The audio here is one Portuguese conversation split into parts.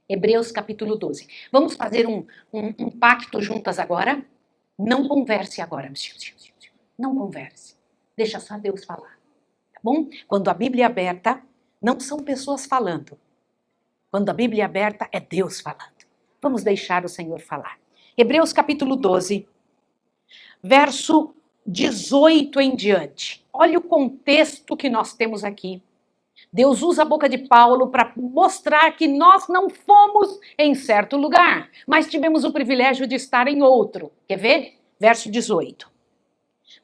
Hebreus capítulo 12. Vamos fazer um pacto juntas agora? Não converse agora. Não converse. Deixa só Deus falar. Tá bom? Quando a Bíblia é aberta, não são pessoas falando. Quando a Bíblia é aberta, é Deus falando. Vamos deixar o Senhor falar. Hebreus capítulo 12, verso 18 em diante. Olha o contexto que nós temos aqui. Deus usa a boca de Paulo para mostrar que nós não fomos em certo lugar, mas tivemos o privilégio de estar em outro. Quer ver? Verso 18.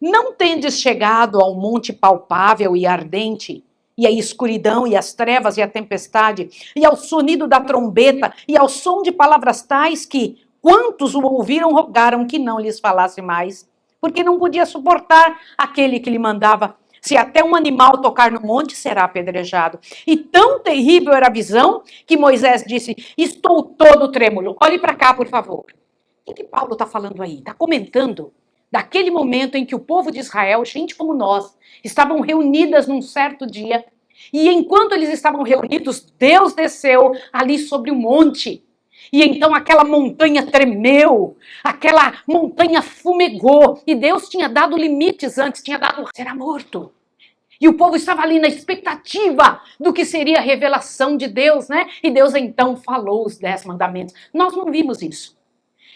Não tendes chegado ao monte palpável e ardente, e a escuridão, e as trevas, e a tempestade, e ao sonido da trombeta, e ao som de palavras tais que, quantos o ouviram, rogaram que não lhes falasse mais, porque não podia suportar aquele que lhe mandava. Se até um animal tocar no monte, será apedrejado. E tão terrível era a visão, que Moisés disse, estou todo trêmulo. Olhe para cá, por favor. O que Paulo está falando aí? Está comentando daquele momento em que o povo de Israel, gente como nós, estavam reunidas num certo dia, e enquanto eles estavam reunidos, Deus desceu ali sobre o monte, e então aquela montanha tremeu, aquela montanha fumegou, e Deus tinha dado limites antes, tinha dado, será morto. E o povo estava ali na expectativa do que seria a revelação de Deus, né? E Deus então falou os 10 mandamentos. Nós não vimos isso.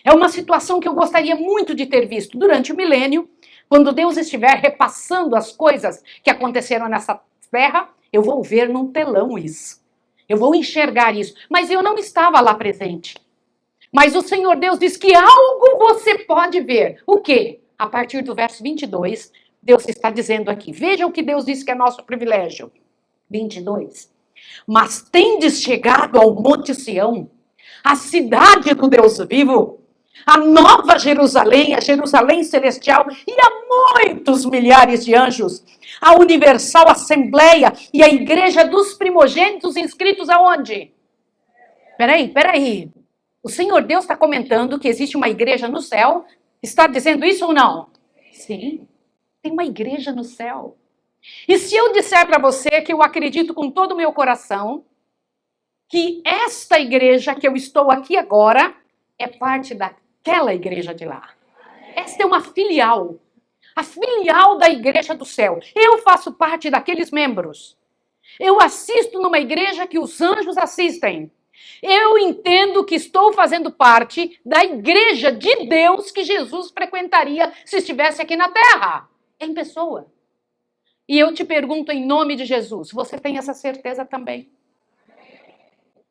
É uma situação que eu gostaria muito de ter visto durante o milênio, quando Deus estiver repassando as coisas que aconteceram nessa terra, eu vou ver num telão isso. Eu vou enxergar isso. Mas eu não estava lá presente. Mas o Senhor Deus diz que algo você pode ver. O quê? A partir do verso 22, Deus está dizendo aqui. Veja o que Deus disse que é nosso privilégio. 22. Mas tendes chegado ao Monte Sião, a cidade do Deus vivo, a nova Jerusalém, a Jerusalém celestial, e a muitos milhares de anjos, a universal assembleia e a igreja dos primogênitos inscritos aonde? Peraí. O Senhor Deus está comentando que existe uma igreja no céu. Está dizendo isso ou não? Sim, tem uma igreja no céu. E se eu disser para você que eu acredito com todo o meu coração que esta igreja que eu estou aqui agora é parte daquela igreja de lá. Esta é uma filial. A filial da igreja do céu. Eu faço parte daqueles membros. Eu assisto numa igreja que os anjos assistem. Eu entendo que estou fazendo parte da igreja de Deus que Jesus frequentaria se estivesse aqui na terra. Em pessoa. E eu te pergunto em nome de Jesus, você tem essa certeza também?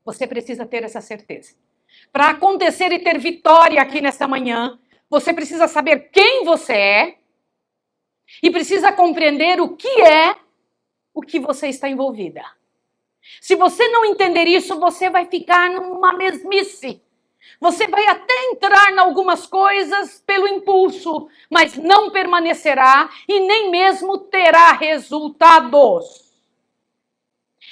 Você precisa ter essa certeza. Para acontecer e ter vitória aqui nessa manhã, você precisa saber quem você é e precisa compreender o que você está envolvida. Se você não entender isso, você vai ficar numa mesmice. Você vai até entrar em algumas coisas pelo impulso, mas não permanecerá e nem mesmo terá resultados.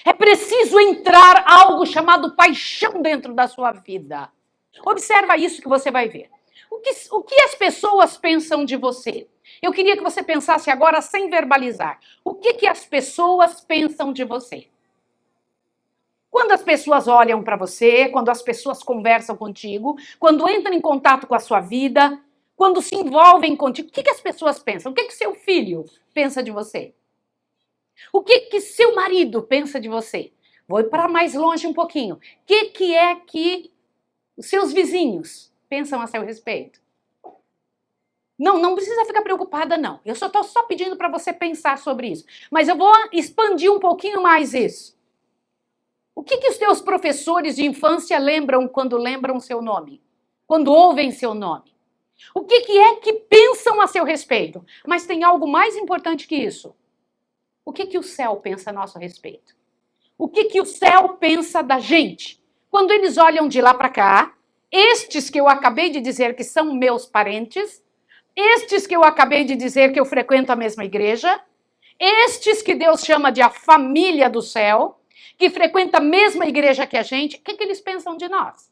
É preciso entrar algo chamado paixão dentro da sua vida. Observa isso que você vai ver. O que as pessoas pensam de você? Eu queria que você pensasse agora sem verbalizar. O que as pessoas pensam de você? Quando as pessoas olham para você, quando as pessoas conversam contigo, quando entram em contato com a sua vida, quando se envolvem contigo, o que as pessoas pensam? O que seu filho pensa de você? O que seu marido pensa de você? Vou para mais longe um pouquinho. O que é que os seus vizinhos pensam a seu respeito? Não precisa ficar preocupada, não. Eu estou só pedindo para você pensar sobre isso. Mas eu vou expandir um pouquinho mais isso. O que os teus professores de infância lembram quando lembram seu nome? Quando ouvem seu nome? O que é que pensam a seu respeito? Mas tem algo mais importante que isso. O que o céu pensa a nosso respeito? O que o céu pensa da gente? Quando eles olham de lá para cá, estes que eu acabei de dizer que são meus parentes, estes que eu acabei de dizer que eu frequento a mesma igreja, estes que Deus chama de a família do céu, que frequenta a mesma igreja que a gente, o que eles pensam de nós?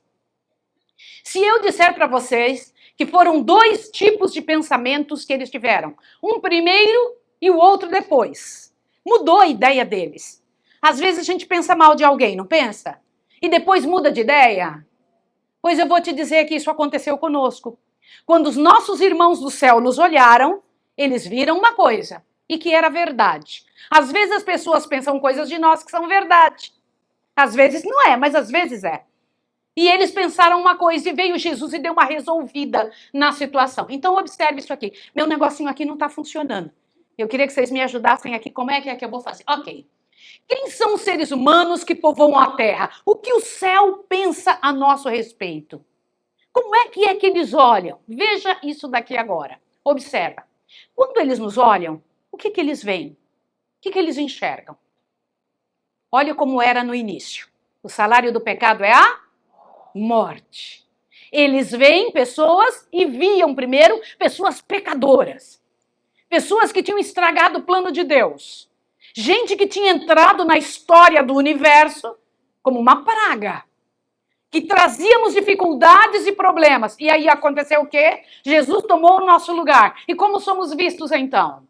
Se eu disser para vocês que foram 2 tipos de pensamentos que eles tiveram, um primeiro e o outro depois, mudou a ideia deles. Às vezes a gente pensa mal de alguém, não pensa? e depois muda de ideia? Pois eu vou te dizer que isso aconteceu conosco. Quando os nossos irmãos do céu nos olharam, eles viram uma coisa, e que era verdade. Às vezes as pessoas pensam coisas de nós que são verdade. Às vezes não é, mas às vezes é. E eles pensaram uma coisa e veio Jesus e deu uma resolvida na situação. Então observe isso aqui. Meu negocinho aqui não está funcionando. Eu queria que vocês me ajudassem aqui. Como é que eu vou fazer? Ok. Quem são os seres humanos que povoam a terra? O que o céu pensa a nosso respeito? Como é que eles olham? Veja isso daqui agora. Observa. Quando eles nos olham, o que eles veem? O que eles enxergam? Olha como era no início. O salário do pecado é a morte. Eles veem pessoas e viam primeiro pessoas pecadoras. Pessoas que tinham estragado o plano de Deus. Gente que tinha entrado na história do universo como uma praga. Que trazíamos dificuldades e problemas. E aí aconteceu o quê? Jesus tomou o nosso lugar. E como somos vistos então?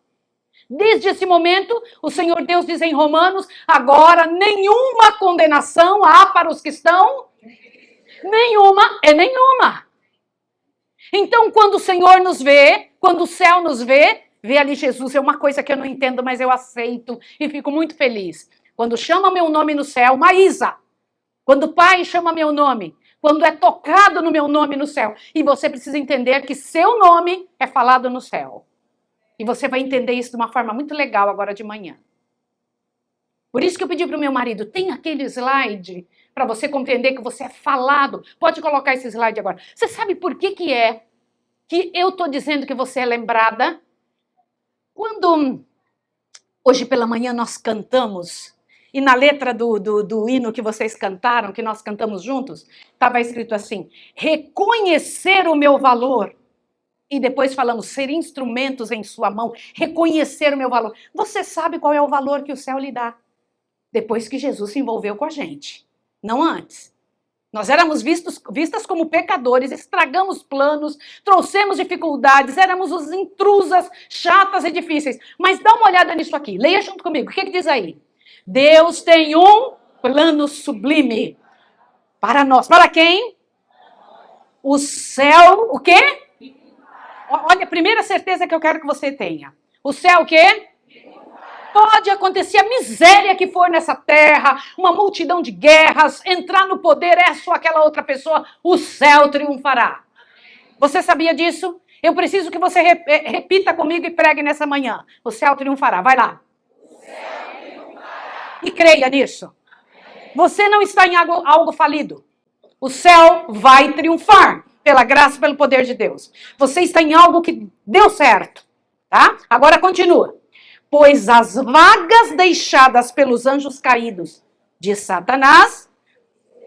Desde esse momento, o Senhor Deus diz em Romanos, agora nenhuma condenação há para os que estão. Nenhuma é nenhuma. Então, quando o Senhor nos vê, quando o céu nos vê, vê ali Jesus, é uma coisa que eu não entendo, mas eu aceito e fico muito feliz. Quando chama meu nome no céu, Maísa. Quando o Pai chama meu nome, quando é tocado no meu nome no céu. E você precisa entender que seu nome é falado no céu. E você vai entender isso de uma forma muito legal agora de manhã. Por isso que eu pedi para o meu marido, tem aquele slide para você compreender que você é falado. Pode colocar esse slide agora. Você sabe por que é que eu estou dizendo que você é lembrada? Quando hoje pela manhã nós cantamos, e na letra do hino que vocês cantaram, que nós cantamos juntos, estava escrito assim, reconhecer o meu valor. E depois falamos, ser instrumentos em sua mão, reconhecer o meu valor. Você sabe qual é o valor que o céu lhe dá? Depois que Jesus se envolveu com a gente, não antes. Nós éramos vistas como pecadores, estragamos planos, trouxemos dificuldades, éramos os intrusas, chatas e difíceis. Mas dá uma olhada nisso aqui, leia junto comigo, o que diz aí? Deus tem um plano sublime para nós. Para quem? O céu, o quê? Olha, a primeira certeza que eu quero que você tenha. O céu o quê? Pode acontecer a miséria que for nessa terra, uma multidão de guerras, entrar no poder é só aquela outra pessoa, o céu triunfará. Você sabia disso? Eu preciso que você repita comigo e pregue nessa manhã. O céu triunfará. Vai lá. O céu triunfará. E creia nisso. Você não está em algo falido. O céu vai triunfar. Pela graça e pelo poder de Deus. Você está em algo que deu certo, tá? Agora continua. Pois as vagas deixadas pelos anjos caídos de Satanás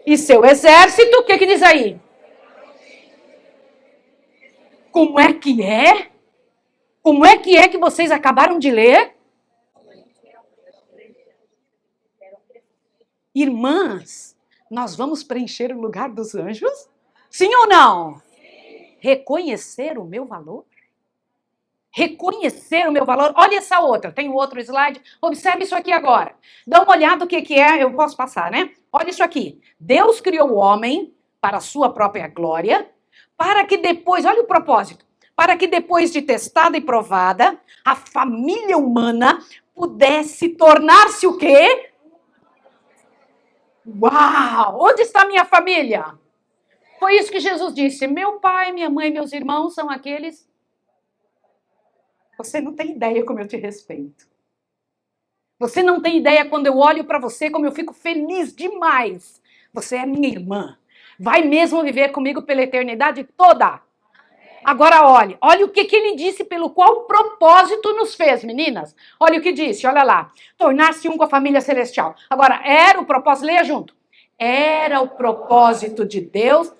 e seu exército, o que diz aí? Como é que é? Como é que vocês acabaram de ler? Irmãs, nós vamos preencher o lugar dos anjos? Sim ou não? Sim. Reconhecer o meu valor? Reconhecer o meu valor? Olha essa outra, tem outro slide. Observe isso aqui agora. Dá uma olhada o que é, eu posso passar, né? Olha isso aqui. Deus criou o homem para a sua própria glória, para que depois, olha o propósito, para que depois de testada e provada, a família humana pudesse tornar-se o quê? Uau! Onde está a minha família? Foi isso que Jesus disse. Meu pai, minha mãe, meus irmãos são aqueles. Você não tem ideia como eu te respeito. Você não tem ideia quando eu olho para você como eu fico feliz demais. Você é minha irmã. Vai mesmo viver comigo pela eternidade toda. Agora olhe o que ele disse pelo qual o propósito nos fez, meninas. Olha o que disse, olha lá. Tornar-se um com a família celestial. Agora, era o propósito, leia junto. Era o propósito de Deus.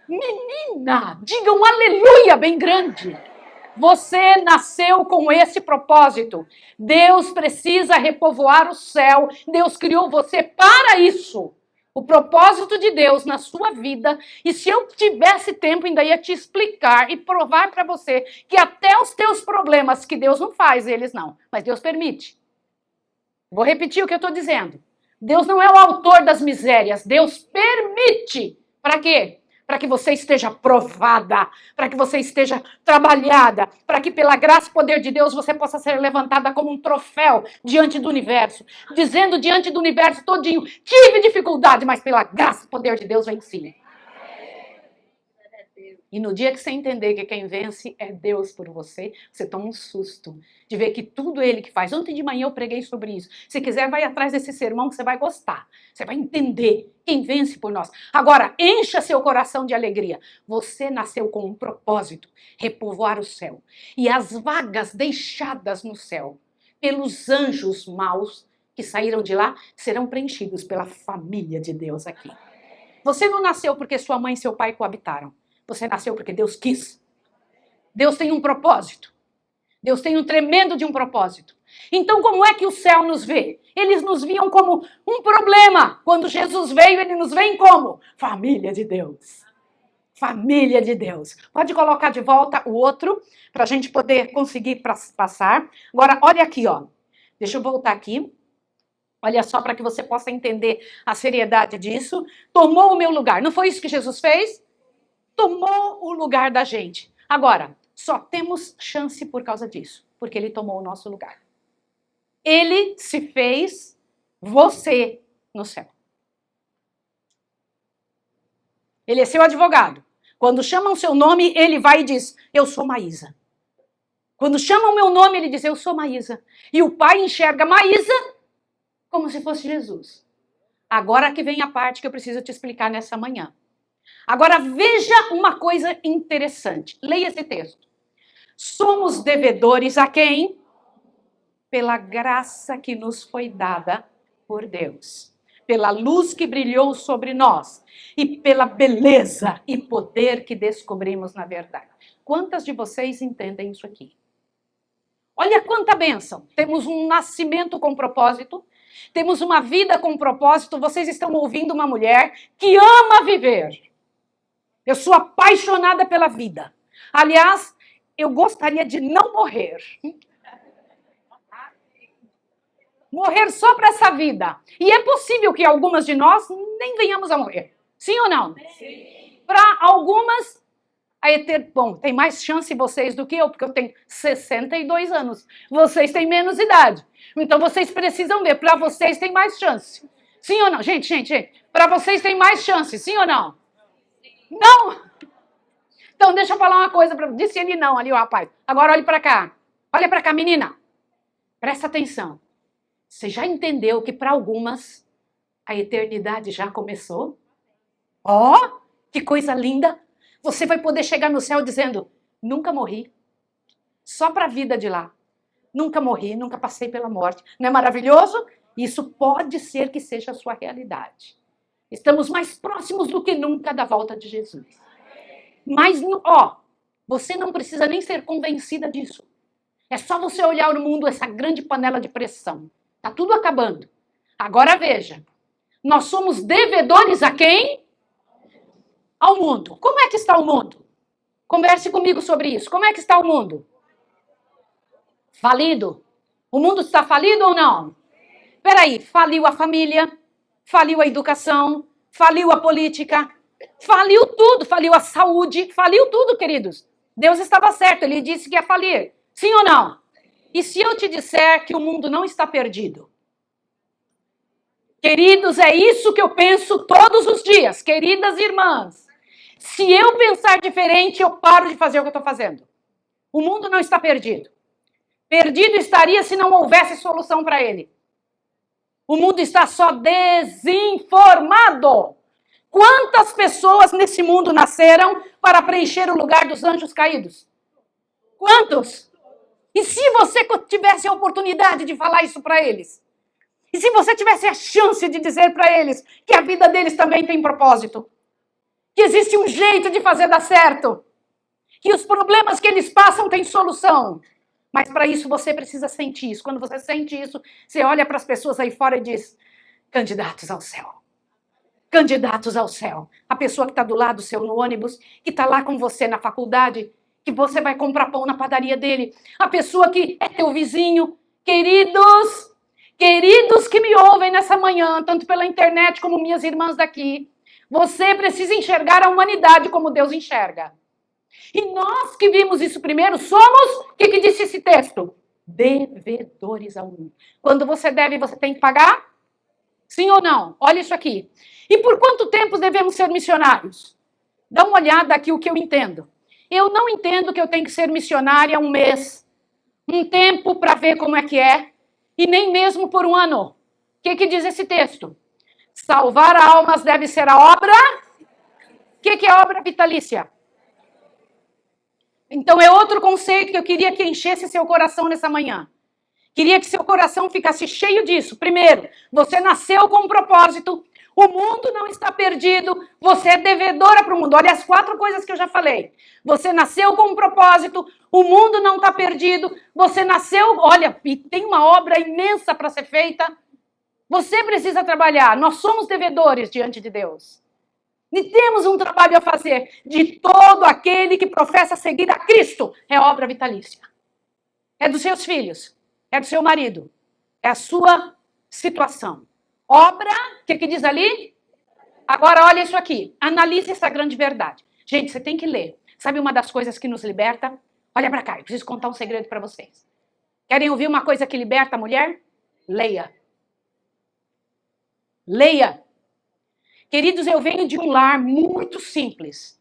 Menina, diga um aleluia bem grande. Você nasceu com esse propósito. Deus precisa repovoar o céu. Deus criou você para isso. O propósito de Deus na sua vida. E se eu tivesse tempo, ainda ia te explicar e provar para você que até os teus problemas, que Deus não faz, eles não, mas Deus permite. Vou repetir o que eu estou dizendo. Deus não é o autor das misérias. Deus permite. Para quê? Para que você esteja provada, para que você esteja trabalhada, para que pela graça e poder de Deus você possa ser levantada como um troféu diante do universo, dizendo diante do universo todinho, tive dificuldade, mas pela graça e poder de Deus venci. E no dia que você entender que quem vence é Deus por você, você toma um susto de ver que tudo Ele que faz. Ontem de manhã eu preguei sobre isso. Se quiser, vai atrás desse sermão que você vai gostar. Você vai entender quem vence por nós. Agora, encha seu coração de alegria. Você nasceu com um propósito, repovoar o céu. E as vagas deixadas no céu pelos anjos maus que saíram de lá serão preenchidos pela família de Deus aqui. Você não nasceu porque sua mãe e seu pai coabitaram. Você nasceu porque Deus quis. Deus tem um propósito. Deus tem um tremendo de um propósito. Então, como é que o céu nos vê? Eles nos viam como um problema. Quando Jesus veio, ele nos vê como? Família de Deus. Família de Deus. Pode colocar de volta o outro, para a gente poder conseguir passar. Agora, olha aqui, ó. Deixa eu voltar aqui. Olha só, para que você possa entender a seriedade disso. Tomou o meu lugar. Não foi isso que Jesus fez? Tomou o lugar da gente. Agora, só temos chance por causa disso, porque ele tomou o nosso lugar. Ele se fez você no céu. Ele é seu advogado. Quando chamam seu nome, ele vai e diz, eu sou Maísa. Quando chamam meu nome, ele diz, eu sou Maísa. E o pai enxerga Maísa como se fosse Jesus. Agora que vem a parte que eu preciso te explicar nessa manhã. Agora veja uma coisa interessante. Leia esse texto. Somos devedores a quem? Pela graça que nos foi dada por Deus. Pela luz que brilhou sobre nós. E pela beleza e poder que descobrimos na verdade. Quantas de vocês entendem isso aqui? Olha quanta bênção. Temos um nascimento com propósito. Temos uma vida com propósito. Vocês estão ouvindo uma mulher que ama viver. Eu sou apaixonada pela vida. Aliás, eu gostaria de não morrer. Morrer só para essa vida. E é possível que algumas de nós nem venhamos a morrer. Sim ou não? Para algumas, bom, tem mais chance vocês do que eu, porque eu tenho 62 anos. Vocês têm menos idade. Então vocês precisam ver. Para vocês tem mais chance. Sim ou não? Gente. Para vocês tem mais chance. Sim ou não? Não! Então, deixa eu falar uma coisa. Disse ele não ali, o rapaz. Agora olhe para cá. Olha para cá, menina. Presta atenção. Você já entendeu que para algumas a eternidade já começou? Ó, que coisa linda. Você vai poder chegar no céu dizendo, nunca morri. Só para a vida de lá. Nunca morri, nunca passei pela morte. Não é maravilhoso? Isso pode ser que seja a sua realidade. Estamos mais próximos do que nunca da volta de Jesus. Mas, você não precisa nem ser convencida disso. É só você olhar no mundo, essa grande panela de pressão. Está tudo acabando. Agora veja. Nós somos devedores a quem? Ao mundo. Como é que está o mundo? Converse comigo sobre isso. Como é que está o mundo? Falido. O mundo está falido ou não? Peraí, faliu a família. Faliu a educação, faliu a política, faliu tudo, faliu a saúde, faliu tudo, queridos. Deus estava certo, ele disse que ia falir. Sim ou não? E se eu te disser que o mundo não está perdido? Queridos, é isso que eu penso todos os dias, queridas irmãs. Se eu pensar diferente, eu paro de fazer o que eu estou fazendo. O mundo não está perdido. Perdido estaria se não houvesse solução para ele. O mundo está só desinformado. Quantas pessoas nesse mundo nasceram para preencher o lugar dos anjos caídos? Quantos? E se você tivesse a oportunidade de falar isso para eles? E se você tivesse a chance de dizer para eles que a vida deles também tem propósito? Que existe um jeito de fazer dar certo? Que os problemas que eles passam têm solução? Mas para isso você precisa sentir isso. Quando você sente isso, você olha para as pessoas aí fora e diz, candidatos ao céu. Candidatos ao céu. A pessoa que está do lado seu no ônibus, que está lá com você na faculdade, que você vai comprar pão na padaria dele. A pessoa que é teu vizinho. Queridos, Queridos que me ouvem nessa manhã, tanto pela internet como minhas irmãs daqui, você precisa enxergar a humanidade como Deus enxerga. E nós que vimos isso primeiro, somos, o que disse esse texto? Devedores ao mundo. Quando você deve, você tem que pagar? Sim ou não? Olha isso aqui. E por quanto tempo devemos ser missionários? Dá uma olhada aqui o que eu entendo. Eu não entendo que eu tenho que ser missionária um mês, um tempo para ver como é que é, e nem mesmo por um ano. O que diz esse texto? Salvar almas deve ser a obra. O que é obra vitalícia? Então é outro conceito que eu queria que enchesse seu coração nessa manhã. Queria que seu coração ficasse cheio disso. Primeiro, você nasceu com um propósito. O mundo não está perdido. Você é devedora para o mundo. Olha as 4 coisas que eu já falei. Você nasceu com um propósito. O mundo não está perdido. Você nasceu... Olha, e tem uma obra imensa para ser feita. Você precisa trabalhar. Nós somos devedores diante de Deus. E temos um trabalho a fazer. De todo aquele que professa seguir a Cristo. É obra vitalícia. É dos seus filhos. É do seu marido. É a sua situação. Obra, o que diz ali? Agora olha isso aqui. Analise essa grande verdade. Gente, você tem que ler. Sabe uma das coisas que nos liberta? Olha para cá, eu preciso contar um segredo para vocês. Querem ouvir uma coisa que liberta a mulher? Leia. Leia. Queridos, eu venho de um lar muito simples.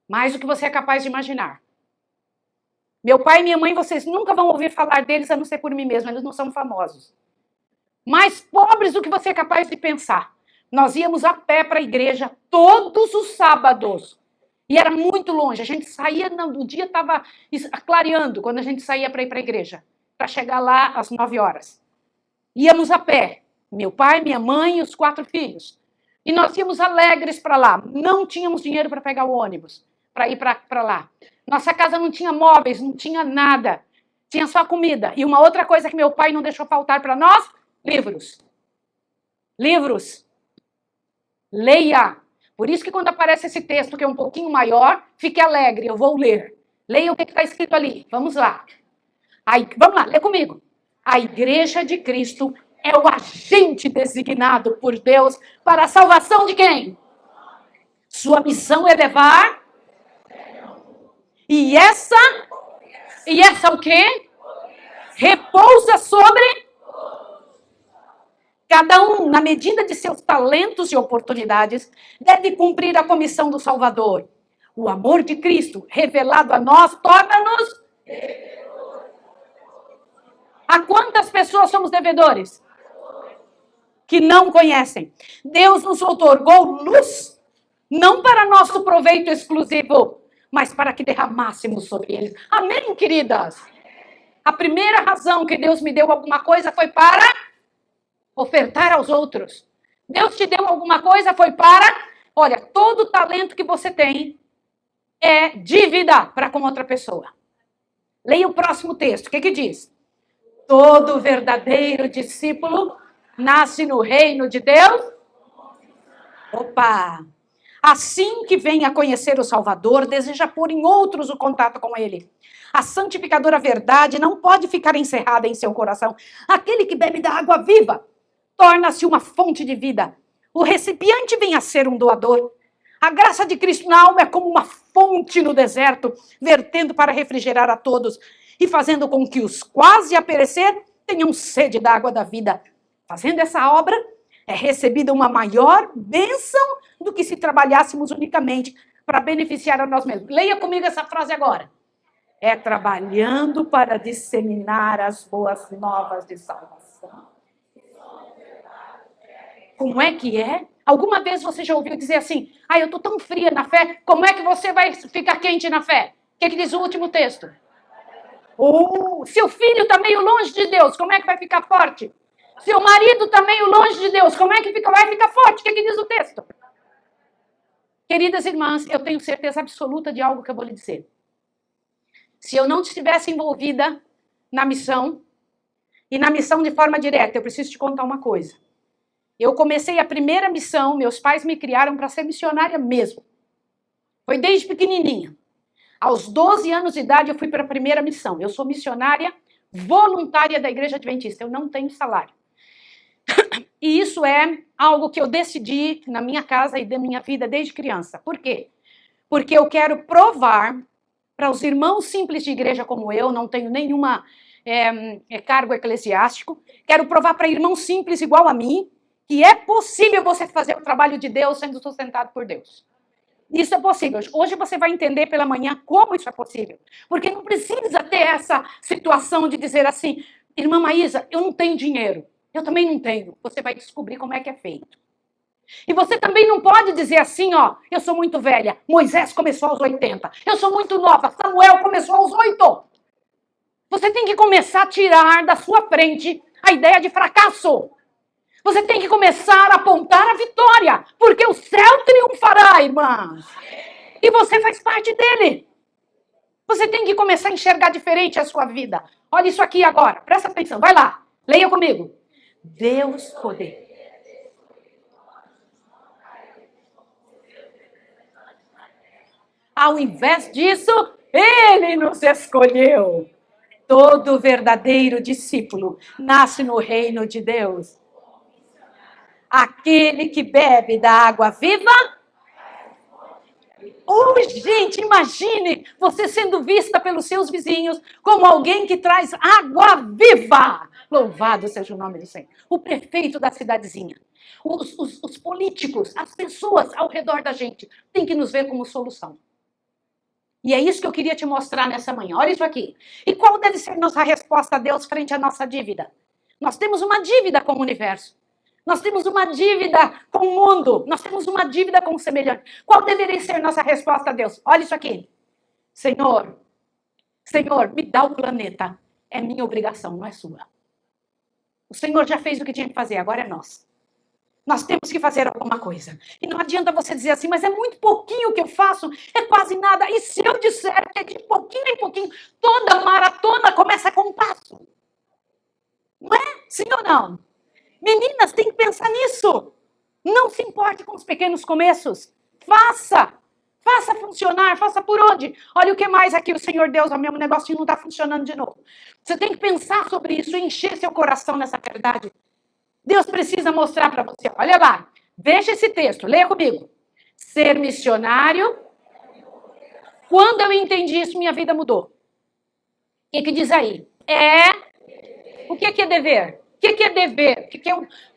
Mais do que você é capaz de imaginar. Meu pai e minha mãe, vocês nunca vão ouvir falar deles, a não ser por mim mesma. Eles não são famosos. Mais pobres do que você é capaz de pensar. Nós íamos a pé para a igreja todos os sábados. E era muito longe. A gente saía, o dia estava clareando quando a gente saía para ir para a igreja. Para chegar lá às 9 horas. Íamos a pé. Meu pai, minha mãe e os 4 filhos. E nós íamos alegres para lá. Não tínhamos dinheiro para pegar o ônibus, para ir para lá. Nossa casa não tinha móveis, não tinha nada. Tinha só comida. E uma outra coisa que meu pai não deixou faltar para nós, livros. Livros. Leia. Por isso que quando aparece esse texto que é um pouquinho maior, fique alegre, eu vou ler. Leia o que está escrito ali. Vamos lá. Aí, vamos lá, lê comigo. A igreja de Cristo é o agente designado por Deus para a salvação de quem? Sua missão é levar. E essa o quê? Repousa sobre cada um, na medida de seus talentos e oportunidades, deve cumprir a comissão do Salvador. O amor de Cristo, revelado a nós, torna-nos... A quantas pessoas somos devedores? Que não conhecem. Deus nos outorgou luz, não para nosso proveito exclusivo, mas para que derramássemos sobre eles. Amém, queridas? A primeira razão que Deus me deu alguma coisa foi para ofertar aos outros. Deus te deu alguma coisa foi para... Olha, todo talento que você tem é dívida para com outra pessoa. Leia o próximo texto. O que diz? Todo verdadeiro discípulo nasce no reino de Deus. Opa! Assim que vem a conhecer o Salvador, deseja pôr em outros o contato com ele. A santificadora verdade não pode ficar encerrada em seu coração. Aquele que bebe da água viva torna-se uma fonte de vida. O recipiente vem a ser um doador. A graça de Cristo na alma é como uma fonte no deserto, vertendo para refrigerar a todos e fazendo com que os quase a perecer tenham sede da água da vida. Fazendo essa obra, é recebida uma maior bênção do que se trabalhássemos unicamente para beneficiar a nós mesmos. Leia comigo essa frase agora. É trabalhando para disseminar as boas novas de salvação. Como é que é? Alguma vez você já ouviu dizer assim, eu estou tão fria na fé, como é que você vai ficar quente na fé? O que diz o último texto? Seu filho está meio longe de Deus, como é que vai ficar forte? Seu marido está meio longe de Deus, como é que vai ficar forte? O que diz o texto? Queridas irmãs, eu tenho certeza absoluta de algo que eu vou lhe dizer. Se eu não estivesse envolvida na missão, e na missão de forma direta, eu preciso te contar uma coisa. Eu comecei a primeira missão, meus pais me criaram para ser missionária mesmo. Foi desde pequenininha. Aos 12 anos de idade eu fui para a primeira missão. Eu sou missionária voluntária da Igreja Adventista, eu não tenho salário. E isso é algo que eu decidi na minha casa e da minha vida desde criança. Por quê? Porque eu quero provar para os irmãos simples de igreja como eu, não tenho nenhuma cargo eclesiástico, quero provar para irmãos simples igual a mim, que é possível você fazer o trabalho de Deus sendo sustentado por Deus. Isso é possível. Hoje você vai entender pela manhã como isso é possível. Porque não precisa ter essa situação de dizer assim, irmã Maísa, eu não tenho dinheiro. Eu também não tenho. Você vai descobrir como é que é feito. E você também não pode dizer assim, ó, eu sou muito velha. Moisés começou aos 80. Eu sou muito nova. Samuel começou aos 8. Você tem que começar a tirar da sua frente a ideia de fracasso. Você tem que começar a apontar a vitória, porque o céu triunfará, irmãs. E você faz parte dele. Você tem que começar a enxergar diferente a sua vida. Olha isso aqui agora, presta atenção, vai lá, leia comigo. Deus poder. Ao invés disso, ele nos escolheu. Todo verdadeiro discípulo nasce no reino de Deus. Aquele que bebe da água viva. Oh, gente, imagine você sendo vista pelos seus vizinhos como alguém que traz água viva. Louvado seja o nome do Senhor. O prefeito da cidadezinha, os políticos, as pessoas ao redor da gente têm que nos ver como solução. E é isso que eu queria te mostrar nessa manhã. Olha isso aqui. E qual deve ser nossa resposta a Deus frente à nossa dívida? Nós temos uma dívida com o universo. Nós temos uma dívida com o mundo. Nós temos uma dívida com o semelhante. Qual deveria ser nossa resposta a Deus? Olha isso aqui. Senhor, me dá o planeta. É minha obrigação, não é sua. O Senhor já fez o que tinha que fazer, agora é nós. Nós temos que fazer alguma coisa. E não adianta você dizer assim, mas é muito pouquinho que eu faço, é quase nada. E se eu disser que é de pouquinho em pouquinho, toda maratona começa com um passo. Não é? Sim ou não? Meninas, tem que pensar nisso. Não se importe com os pequenos começos. Faça funcionar, faça por onde. Olha o que mais aqui, o Senhor Deus, o mesmo negocinho não está funcionando de novo. Você tem que pensar sobre isso e encher seu coração nessa verdade. Deus precisa mostrar para você. Olha lá, veja esse texto, leia comigo. Ser missionário. Quando eu entendi isso, minha vida mudou. O que diz aí? O que é dever? O que é dever?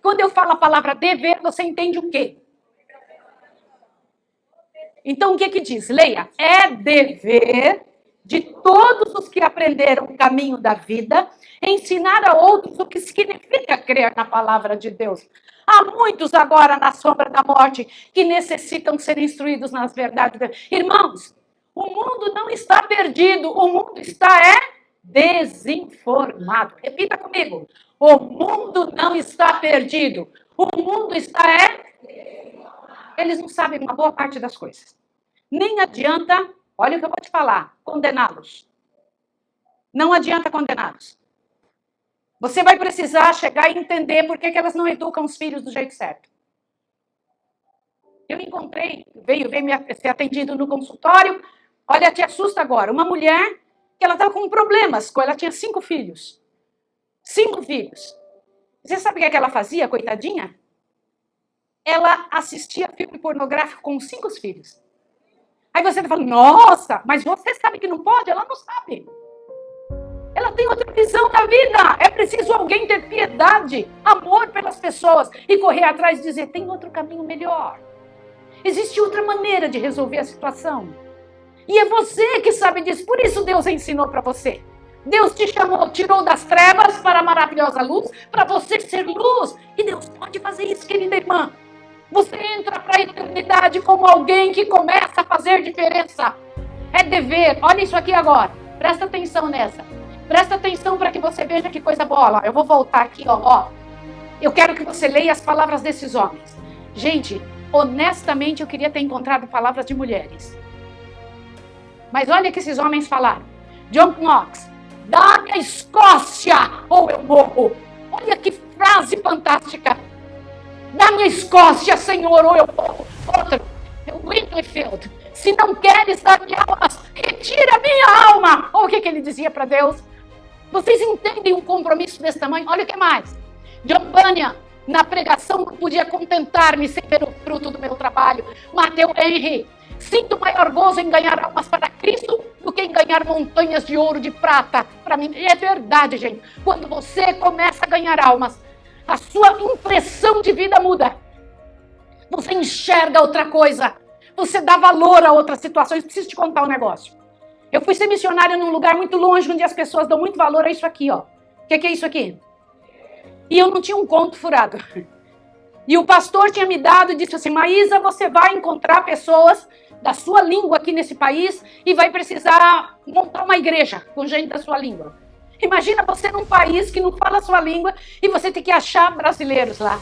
Quando eu falo a palavra dever, você entende o quê? Então, o que diz? Leia. É dever de todos os que aprenderam o caminho da vida, ensinar a outros o que significa crer na palavra de Deus. Há muitos agora na sombra da morte que necessitam ser instruídos nas verdades. Irmãos, o mundo não está perdido, o mundo está desinformado. Repita comigo. O mundo não está perdido. O mundo está Eles não sabem uma boa parte das coisas. Nem adianta, olha o que eu vou te falar, condená-los. Não adianta condená-los. Você vai precisar chegar e entender por que elas não educam os filhos do jeito certo. Eu encontrei, veio ser atendido no consultório, olha, te assusta agora, uma mulher que ela estava com problemas, ela tinha 5 filhos. 5 filhos. Você sabe o que ela fazia, coitadinha? Ela assistia filme pornográfico com 5 filhos. Aí você está falando, nossa, mas você sabe que não pode? Ela não sabe. Ela tem outra visão da vida. É preciso alguém ter piedade, amor pelas pessoas e correr atrás e dizer, tem outro caminho melhor. Existe outra maneira de resolver a situação. E é você que sabe disso. Por isso Deus ensinou para você. Deus te chamou, tirou das trevas para a maravilhosa luz, para você ser luz. E Deus pode fazer isso, querida irmã. Você entra para a eternidade como alguém que começa a fazer diferença. É dever. Olha isso aqui agora. Presta atenção nessa. Presta atenção para que você veja que coisa boa. Eu vou voltar aqui, ó. Eu quero que você leia as palavras desses homens. Gente, honestamente, eu queria ter encontrado palavras de mulheres. Mas olha o que esses homens falaram. John Knox, dá-me a Escócia ou eu morro. Olha que frase fantástica. Dá-me a Escócia, Senhor, ou eu morro. Outro, Winterfield, se não queres dar minha alma, retira minha alma. Olha o que ele dizia para Deus. Vocês entendem um compromisso desse tamanho? Olha o que mais. John Bunyan, Na pregação não podia contentar-me sem ver o fruto do meu trabalho. Mateu Henry, sinto maior gozo em ganhar almas para Cristo do que em ganhar montanhas de ouro, de prata. Para mim, é verdade, gente. Quando você começa a ganhar almas, a sua impressão de vida muda. Você enxerga outra coisa. Você dá valor a outras situações. Preciso te contar um negócio. Eu fui ser missionária num lugar muito longe, onde as pessoas dão muito valor a isso aqui, ó. O que é isso aqui? E eu não tinha um conto furado. E o pastor tinha me dado e disse assim, Maísa, você vai encontrar pessoas da sua língua aqui nesse país e vai precisar montar uma igreja com gente da sua língua. Imagina você num país que não fala a sua língua e você tem que achar brasileiros lá.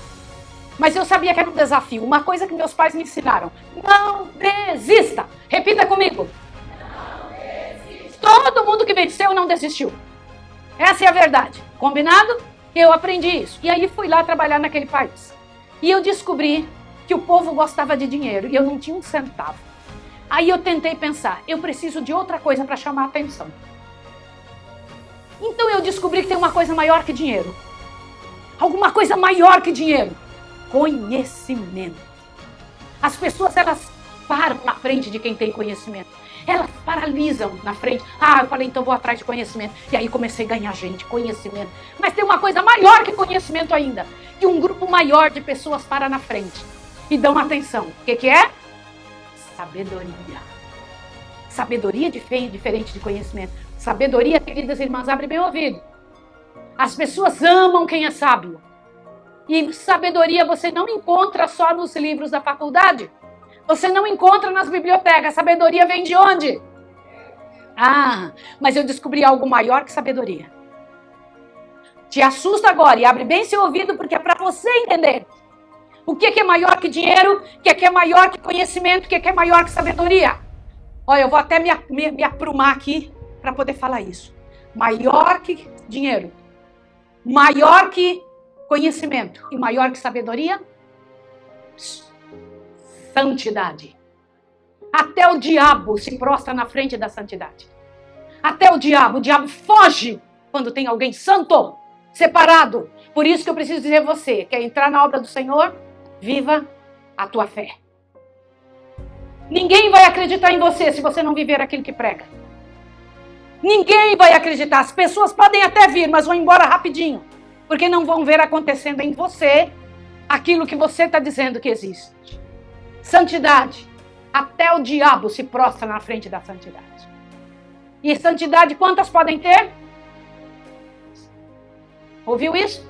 Mas eu sabia que era um desafio. Uma coisa que meus pais me ensinaram. Não desista. Repita comigo. Não desista. Todo mundo que venceu não desistiu. Essa é a verdade. Combinado? Eu aprendi isso. E aí fui lá trabalhar naquele país. E eu descobri que o povo gostava de dinheiro e eu não tinha um centavo. Aí eu tentei pensar, eu preciso de outra coisa para chamar a atenção. Então eu descobri que tem uma coisa maior que dinheiro. Alguma coisa maior que dinheiro. Conhecimento. As pessoas, elas param na frente de quem tem conhecimento. Elas paralisam na frente. Eu falei, então vou atrás de conhecimento. E aí comecei a ganhar gente, conhecimento. Mas tem uma coisa maior que conhecimento ainda. Que um grupo maior de pessoas para na frente e dão atenção. O que é? Sabedoria. Sabedoria diferente de conhecimento. Sabedoria, queridas irmãs, abre bem o ouvido. As pessoas amam quem é sábio. E sabedoria você não encontra só nos livros da faculdade. Você não encontra nas bibliotecas. Sabedoria vem de onde? Mas eu descobri algo maior que sabedoria. Te assusta agora e abre bem seu ouvido porque é para você entender. O que é maior que dinheiro? O que é maior que conhecimento? O que é maior que sabedoria? Olha, eu vou até me aprumar aqui para poder falar isso. Maior que dinheiro. Maior que conhecimento. E maior que sabedoria? Santidade. Até o diabo se prostra na frente da santidade. Até o diabo foge quando tem alguém santo, separado. Por isso que eu preciso dizer a você, quer entrar na obra do Senhor? Viva a tua fé. Ninguém vai acreditar em você se você não viver aquilo que prega. Ninguém vai acreditar. As pessoas podem até vir, mas vão embora rapidinho. Porque não vão ver acontecendo em você aquilo que você está dizendo que existe. Santidade. Até o diabo se prostra na frente da santidade. E santidade, quantas podem ter? Ouviu isso?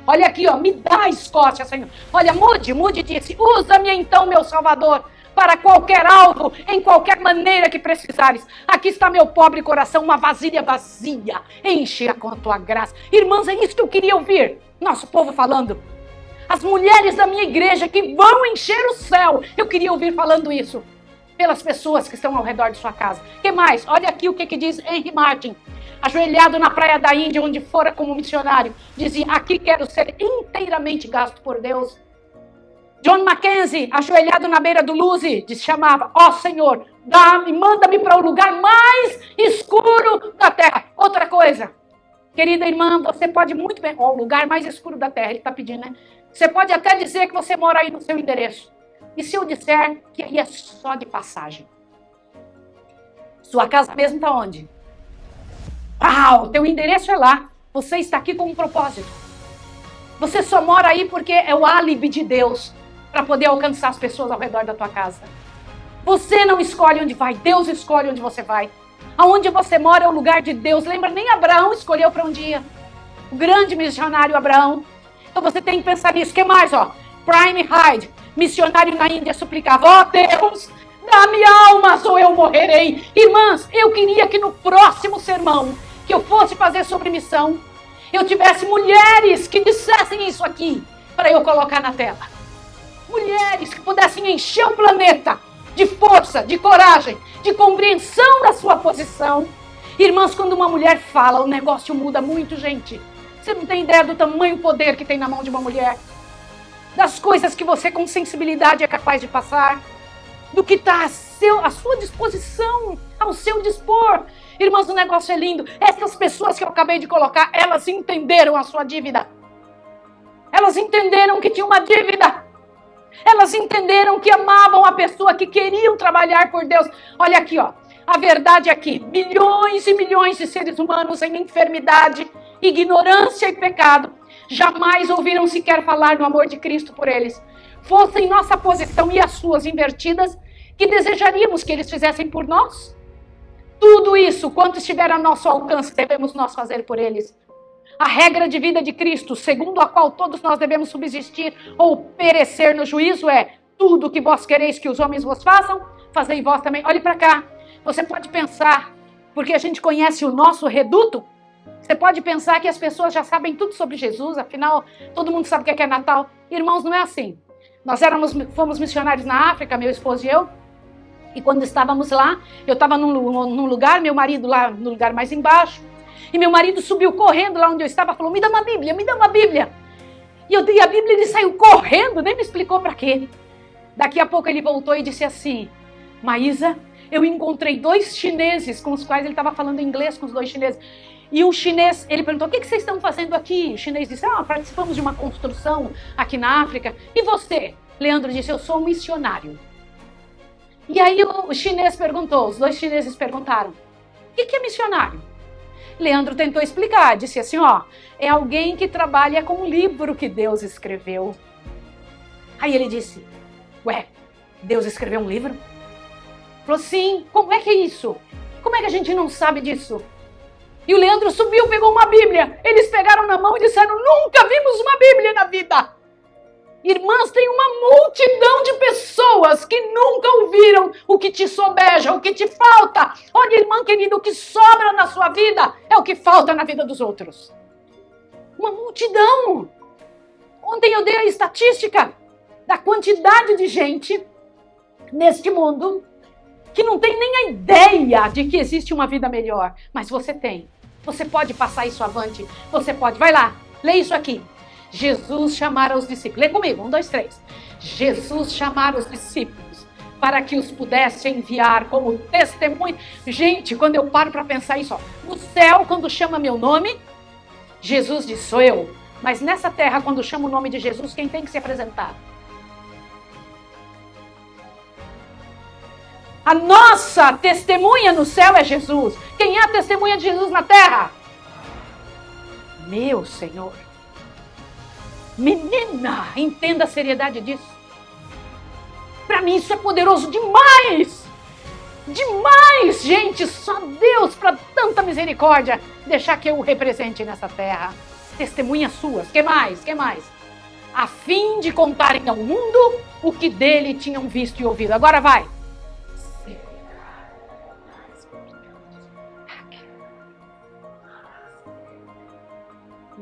Olha aqui, ó, me dá a Escócia, Senhor. Olha, mude e disse, usa-me então, meu Salvador, para qualquer alvo, em qualquer maneira que precisares. Aqui está meu pobre coração, uma vasilha vazia. Enche-a com a tua graça. Irmãs, é isso que eu queria ouvir. Nosso povo falando. As mulheres da minha igreja que vão encher o céu. Eu queria ouvir falando isso. Pelas pessoas que estão ao redor de sua casa. O que mais? Olha aqui o que diz Henry Martin. Ajoelhado na praia da Índia, onde fora como missionário. Dizia, aqui quero ser inteiramente gasto por Deus. John Mackenzie, ajoelhado na beira do Luze, chamava, Senhor, manda-me para o lugar mais escuro da terra. Outra coisa, querida irmã, você pode muito bem, o lugar mais escuro da terra, ele está pedindo, né? Você pode até dizer que você mora aí no seu endereço. E se eu disser que aí é só de passagem? Sua casa mesmo está onde? O teu endereço é lá. Você está aqui com um propósito. Você só mora aí porque é o álibi de Deus para poder alcançar as pessoas ao redor da tua casa. Você não escolhe onde vai, Deus escolhe onde você vai. Aonde você mora é o lugar de Deus. Lembra, nem Abraão escolheu para onde ia. O grande missionário Abraão. Então você tem que pensar nisso. O que mais? Prime Hyde, missionário na Índia, suplicava, Deus, dá-me almas ou eu morrerei. Irmãs, eu queria que no próximo sermão que eu fosse fazer sobre missão, eu tivesse mulheres que dissessem isso aqui, para eu colocar na tela. Mulheres que pudessem encher o planeta de força, de coragem, de compreensão da sua posição. Irmãs, quando uma mulher fala, o negócio muda muito, gente. Você não tem ideia do tamanho poder que tem na mão de uma mulher. Das coisas que você com sensibilidade é capaz de passar. Do que está à sua disposição, ao seu dispor. Irmãos, o negócio é lindo. Essas pessoas que eu acabei de colocar, elas entenderam a sua dívida. Elas entenderam que tinha uma dívida. Elas entenderam que amavam a pessoa, que queriam trabalhar por Deus. Olha aqui, ó. A verdade é que milhões e milhões de seres humanos em enfermidade, ignorância e pecado jamais ouviram sequer falar no amor de Cristo por eles. Fossem nossa posição e as suas invertidas, que desejaríamos que eles fizessem por nós? Tudo isso, quanto estiver a nosso alcance, devemos nós fazer por eles. A regra de vida de Cristo, segundo a qual todos nós devemos subsistir ou perecer no juízo, é: tudo o que vós quereis que os homens vos façam, fazei vós também. Olhe para cá. Você pode pensar, porque a gente conhece o nosso reduto, você pode pensar que as pessoas já sabem tudo sobre Jesus, afinal, todo mundo sabe o que é Natal. Irmãos, não é assim. Nós fomos missionários na África, meu esposo e eu, e quando estávamos lá, eu estava num lugar, meu marido lá no lugar mais embaixo, e meu marido subiu correndo lá onde eu estava, falou: me dá uma Bíblia, me dá uma Bíblia. E eu dei a Bíblia, ele saiu correndo, nem me explicou para quê. Daqui a pouco ele voltou e disse assim: Maísa, eu encontrei 2 chineses com os quais ele estava falando inglês com os 2 chineses. E o chinês, ele perguntou: o que vocês estão fazendo aqui? O chinês disse: participamos de uma construção aqui na África. E você? Leandro disse: eu sou um missionário. E aí o chinês perguntou, os 2 chineses perguntaram: o que é missionário? Leandro tentou explicar, disse assim: é alguém que trabalha com o livro que Deus escreveu. Aí ele disse: ué, Deus escreveu um livro? Falou: sim, como é que é isso? Como é que a gente não sabe disso? E o Leandro subiu, pegou uma Bíblia. Eles pegaram na mão e disseram: nunca vimos uma Bíblia na vida. Irmãs, tem uma multidão de pessoas que nunca ouviram o que te sobeja, o que te falta. Olha, irmã querida, o que sobra na sua vida é o que falta na vida dos outros. Uma multidão. Ontem eu dei a estatística da quantidade de gente neste mundo que não tem nem a ideia de que existe uma vida melhor. Mas você tem. Você pode passar isso avante. Você pode. Vai lá, lê isso aqui. Jesus chamara os discípulos. Lê comigo, 1, 2, 3. Jesus chamara os discípulos para que os pudesse enviar como testemunho. Gente, quando eu paro para pensar isso, no céu, quando chama meu nome, Jesus diz: sou eu. Mas nessa terra, quando chama o nome de Jesus, quem tem que se apresentar? A nossa testemunha no céu é Jesus. Quem é a testemunha de Jesus na terra? Meu Senhor. Menina, entenda a seriedade disso. Para mim isso é poderoso demais. Demais, gente. Só Deus, para tanta misericórdia, deixar que eu o represente nessa terra. Testemunhas suas. Que mais? Que mais? A fim de contarem ao mundo o que dele tinham visto e ouvido. Agora vai.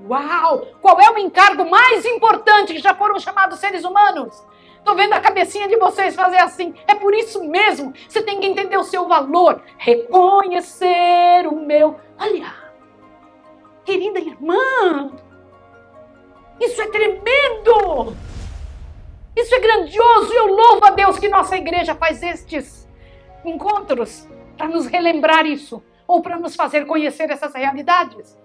Uau! Qual é o encargo mais importante que já foram chamados seres humanos? Estou vendo a cabecinha de vocês fazer assim. É por isso mesmo. Você tem que entender o seu valor. Reconhecer o meu. Olha, querida irmã, isso é tremendo. Isso é grandioso. Eu louvo a Deus que nossa igreja faz estes encontros para nos relembrar isso. Ou para nos fazer conhecer essas realidades.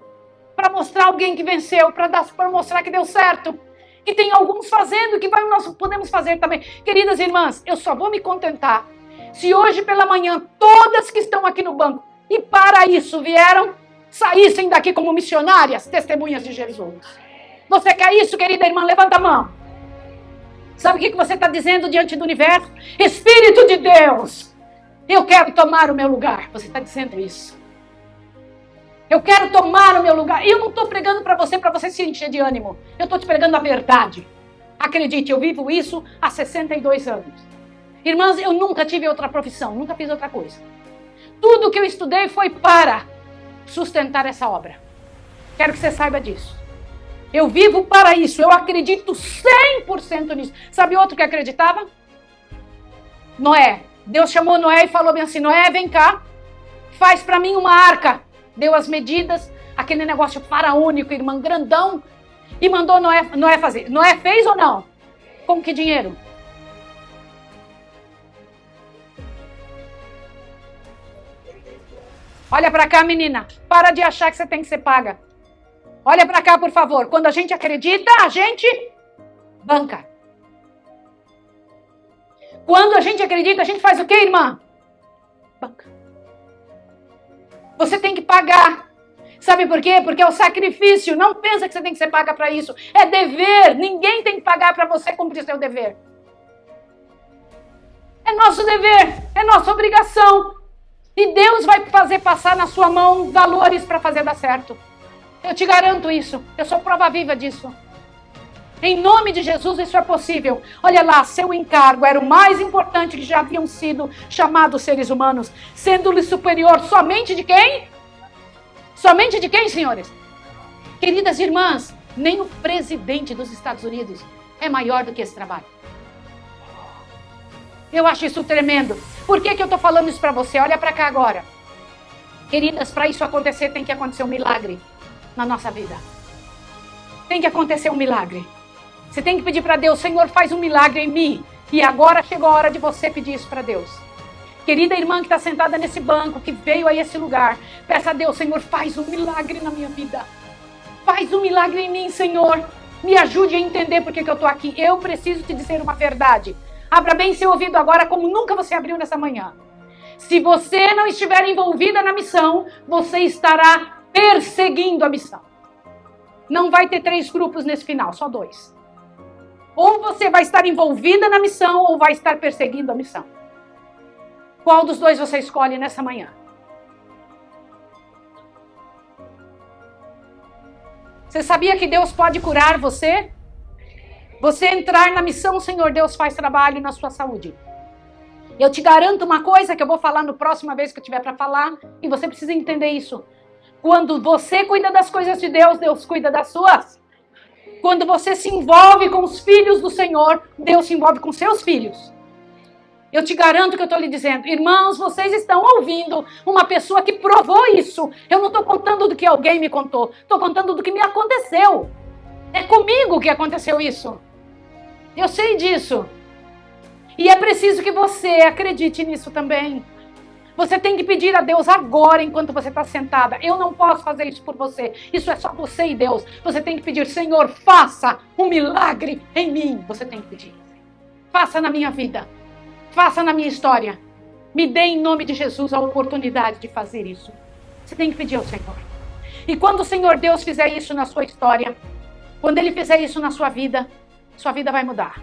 Para mostrar alguém que venceu, para mostrar que deu certo, que tem alguns fazendo, que nós podemos fazer também. Queridas irmãs, eu só vou me contentar se hoje pela manhã todas que estão aqui no banco e para isso vieram, saíssem daqui como missionárias, testemunhas de Jesus. Você quer isso, querida irmã? Levanta a mão. Sabe o que você está dizendo diante do universo? Espírito de Deus, eu quero tomar o meu lugar. Você está dizendo isso. Eu quero tomar o meu lugar. E eu não estou pregando para você se encher de ânimo. Eu estou te pregando a verdade. Acredite, eu vivo isso há 62 anos. Irmãs, eu nunca tive outra profissão, nunca fiz outra coisa. Tudo que eu estudei foi para sustentar essa obra. Quero que você saiba disso. Eu vivo para isso, eu acredito 100% nisso. Sabe outro que acreditava? Noé. Deus chamou Noé e falou bem assim: Noé, vem cá, faz para mim uma arca. Deu as medidas, aquele negócio faraônico, irmão, grandão, e mandou Noé fazer. Noé fez ou não? Com que dinheiro? Olha pra cá, menina. Para de achar que você tem que ser paga. Olha para cá, por favor. Quando a gente acredita, a gente banca. Quando a gente acredita, a gente faz o quê, irmã? Banca. Você tem que pagar. Sabe por quê? Porque é o sacrifício. Não pensa que você tem que ser paga para isso. É dever. Ninguém tem que pagar para você cumprir seu dever. É nosso dever. É nossa obrigação. E Deus vai fazer passar na sua mão valores para fazer dar certo. Eu te garanto isso. Eu sou prova viva disso. Em nome de Jesus, isso é possível. Olha lá, seu encargo era o mais importante que já haviam sido chamados seres humanos, sendo-lhe superior somente de quem? Somente de quem, senhores? Queridas irmãs, nem o presidente dos Estados Unidos é maior do que esse trabalho. Eu acho isso tremendo. Por que eu estou falando isso para você? Olha para cá agora. Queridas, para isso acontecer, tem que acontecer um milagre na nossa vida. Tem que acontecer um milagre. Você tem que pedir para Deus, Senhor, faz um milagre em mim. E agora chegou a hora de você pedir isso para Deus. Querida irmã que está sentada nesse banco, que veio a esse lugar, peça a Deus, Senhor, faz um milagre na minha vida. Faz um milagre em mim, Senhor. Me ajude a entender por que eu estou aqui. Eu preciso te dizer uma verdade. Abra bem seu ouvido agora, como nunca você abriu nessa manhã. Se você não estiver envolvida na missão, você estará perseguindo a missão. Não vai ter 3 grupos nesse final, só 2. Ou você vai estar envolvida na missão, ou vai estar perseguindo a missão. Qual dos 2 você escolhe nessa manhã? Você sabia que Deus pode curar você? Você entrar na missão, Senhor Deus faz trabalho na sua saúde. Eu te garanto uma coisa que eu vou falar na próxima vez que eu tiver para falar, e você precisa entender isso. Quando você cuida das coisas de Deus, Deus cuida das suas. Quando você se envolve com os filhos do Senhor, Deus se envolve com seus filhos. Eu te garanto que eu estou lhe dizendo, irmãos, vocês estão ouvindo uma pessoa que provou isso. Eu não estou contando do que alguém me contou, estou contando do que me aconteceu. É comigo que aconteceu isso. Eu sei disso. E é preciso que você acredite nisso também. Você tem que pedir a Deus agora, enquanto você está sentada. Eu não posso fazer isso por você. Isso é só você e Deus. Você tem que pedir, Senhor, faça um milagre em mim. Você tem que pedir. Faça na minha vida. Faça na minha história. Me dê em nome de Jesus a oportunidade de fazer isso. Você tem que pedir ao Senhor. E quando o Senhor Deus fizer isso na sua história, quando Ele fizer isso na sua vida vai mudar.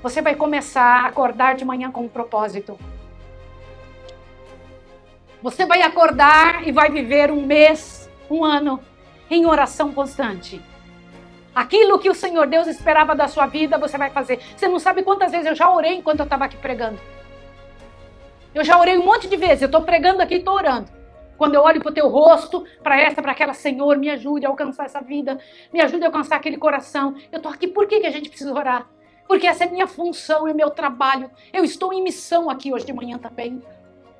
Você vai começar a acordar de manhã com um propósito. Você vai acordar e vai viver um mês, um ano, em oração constante. Aquilo que o Senhor Deus esperava da sua vida, você vai fazer. Você não sabe quantas vezes eu já orei enquanto eu estava aqui pregando. Eu já orei um monte de vezes. Eu estou pregando aqui e estou orando. Quando eu olho para o teu rosto, para essa, para aquela, Senhor, me ajude a alcançar essa vida. Me ajude a alcançar aquele coração. Eu estou aqui. Por que a gente precisa orar? Porque essa é minha função, é meu trabalho. Eu estou em missão aqui hoje de manhã também.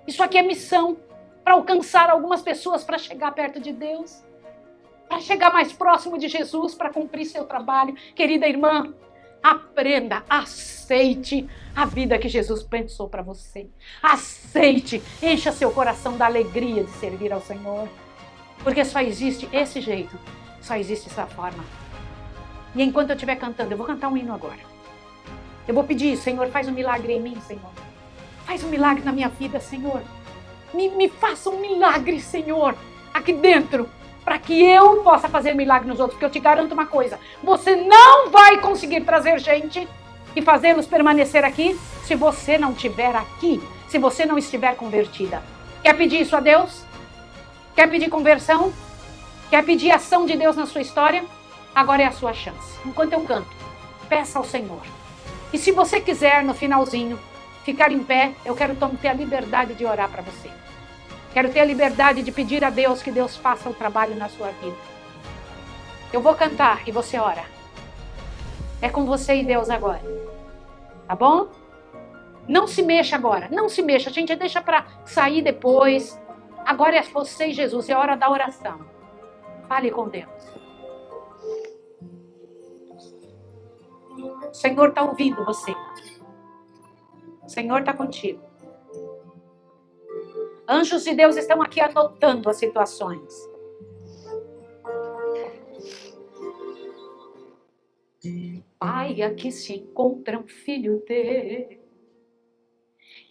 Isso aqui é missão. Para alcançar algumas pessoas, para chegar perto de Deus, para chegar mais próximo de Jesus, para cumprir seu trabalho. Querida irmã, aprenda, aceite a vida que Jesus pensou para você. Aceite, encha seu coração da alegria de servir ao Senhor. Porque só existe esse jeito, só existe essa forma. E enquanto eu estiver cantando, eu vou cantar um hino agora. Eu vou pedir, Senhor, faz um milagre em mim, Senhor. Faz um milagre na minha vida, Senhor. Me faça um milagre, Senhor, aqui dentro, para que eu possa fazer milagre nos outros, porque eu te garanto uma coisa, você não vai conseguir trazer gente e fazê-los permanecer aqui se você não estiver aqui, se você não estiver convertida. Quer pedir isso a Deus? Quer pedir conversão? Quer pedir ação de Deus na sua história? Agora é a sua chance. Enquanto eu canto, peça ao Senhor. E se você quiser, no finalzinho, ficar em pé, eu quero ter a liberdade de orar para você. Quero ter a liberdade de pedir a Deus que Deus faça o trabalho na sua vida. Eu vou cantar e você ora. É com você e Deus agora. Tá bom? Não se mexa agora. Não se mexa. A gente deixa para sair depois. Agora é você e Jesus. É hora da oração. Fale com Deus. O Senhor está ouvindo você. O Senhor está contigo. Anjos de Deus estão aqui anotando as situações. Pai, aqui se encontra um filho teu,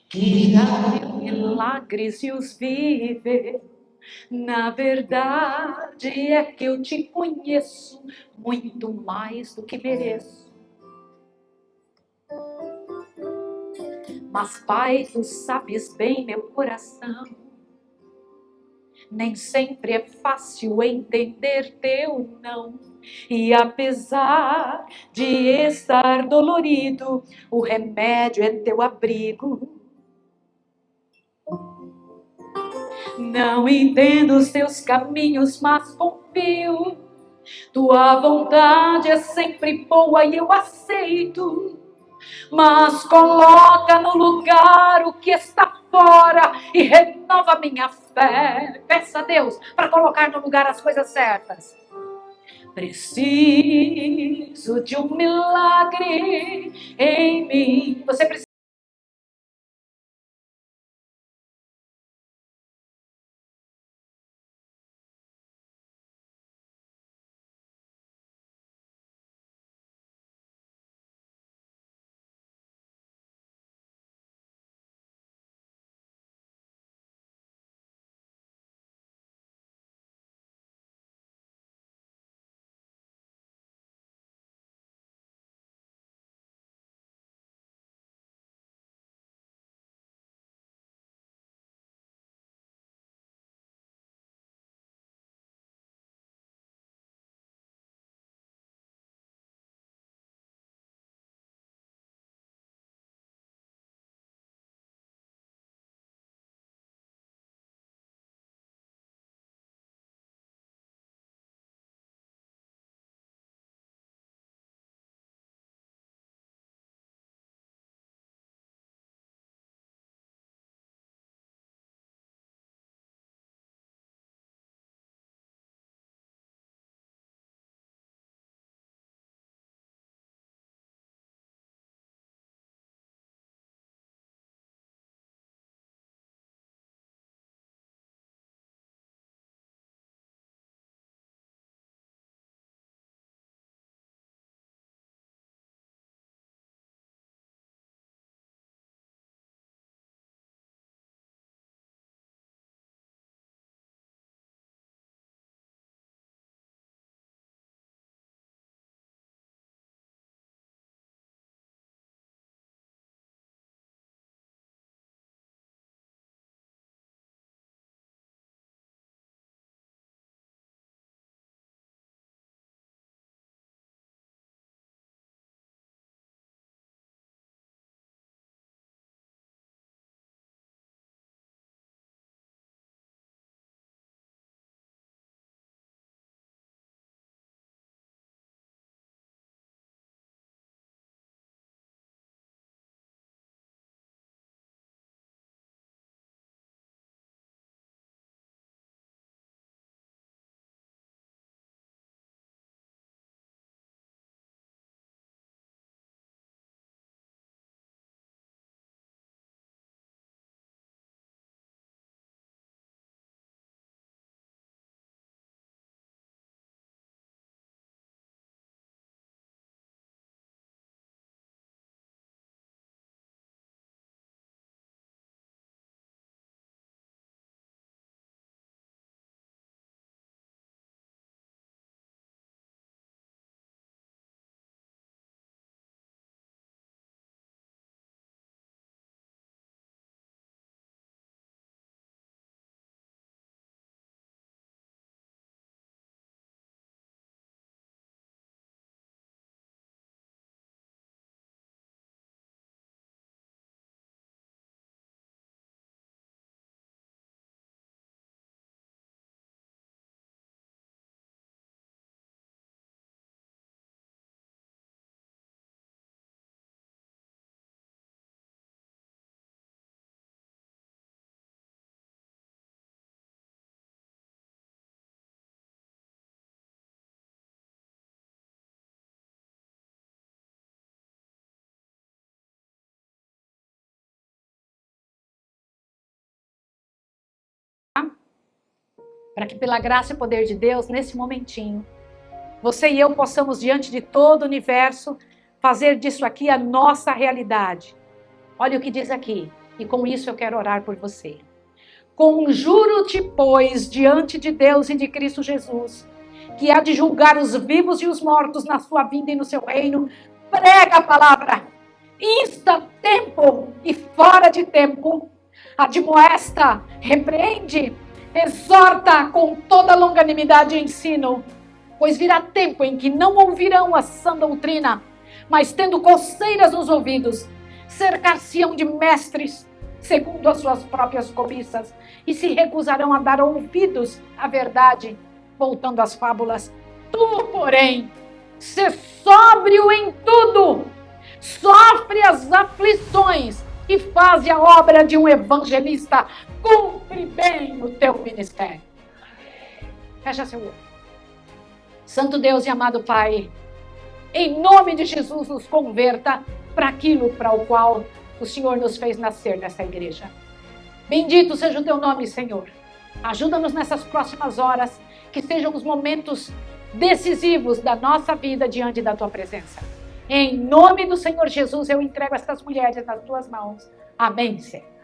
que já viu milagres e os vive. Na verdade é que eu te conheço muito mais do que mereço. Mas, Pai, tu sabes bem meu coração. Nem sempre é fácil entender teu não. E apesar de estar dolorido, o remédio é teu abrigo. Não entendo os teus caminhos, mas confio. Tua vontade é sempre boa e eu aceito. Mas coloca no lugar o que está fora e renova minha fé. Peça a Deus para colocar no lugar as coisas certas. Preciso de um milagre em mim. Você precisa. Para que pela graça e poder de Deus, nesse momentinho, você e eu possamos, diante de todo o universo, fazer disso aqui a nossa realidade. Olha o que diz aqui, e com isso eu quero orar por você. Conjuro-te, pois, diante de Deus e de Cristo Jesus, que há de julgar os vivos e os mortos na sua vinda e no seu reino, prega a palavra, insta tempo e fora de tempo, admoesta, repreende, exorta com toda longanimidade e ensino, pois virá tempo em que não ouvirão a sã doutrina, mas tendo coceiras nos ouvidos, cercar-se-ão de mestres, segundo as suas próprias cobiças, e se recusarão a dar ouvidos à verdade, voltando às fábulas. Tu, porém, sê sóbrio em tudo, sofre as aflições e faz a obra de um evangelista, cumpre bem o teu ministério. Fecha seu olho. Santo Deus e amado Pai, em nome de Jesus, nos converta para aquilo para o qual o Senhor nos fez nascer nessa igreja. Bendito seja o teu nome, Senhor. Ajuda-nos nessas próximas horas, que sejam os momentos decisivos da nossa vida diante da tua presença. Em nome do Senhor Jesus, eu entrego estas mulheres nas tuas mãos. Amém, Senhor.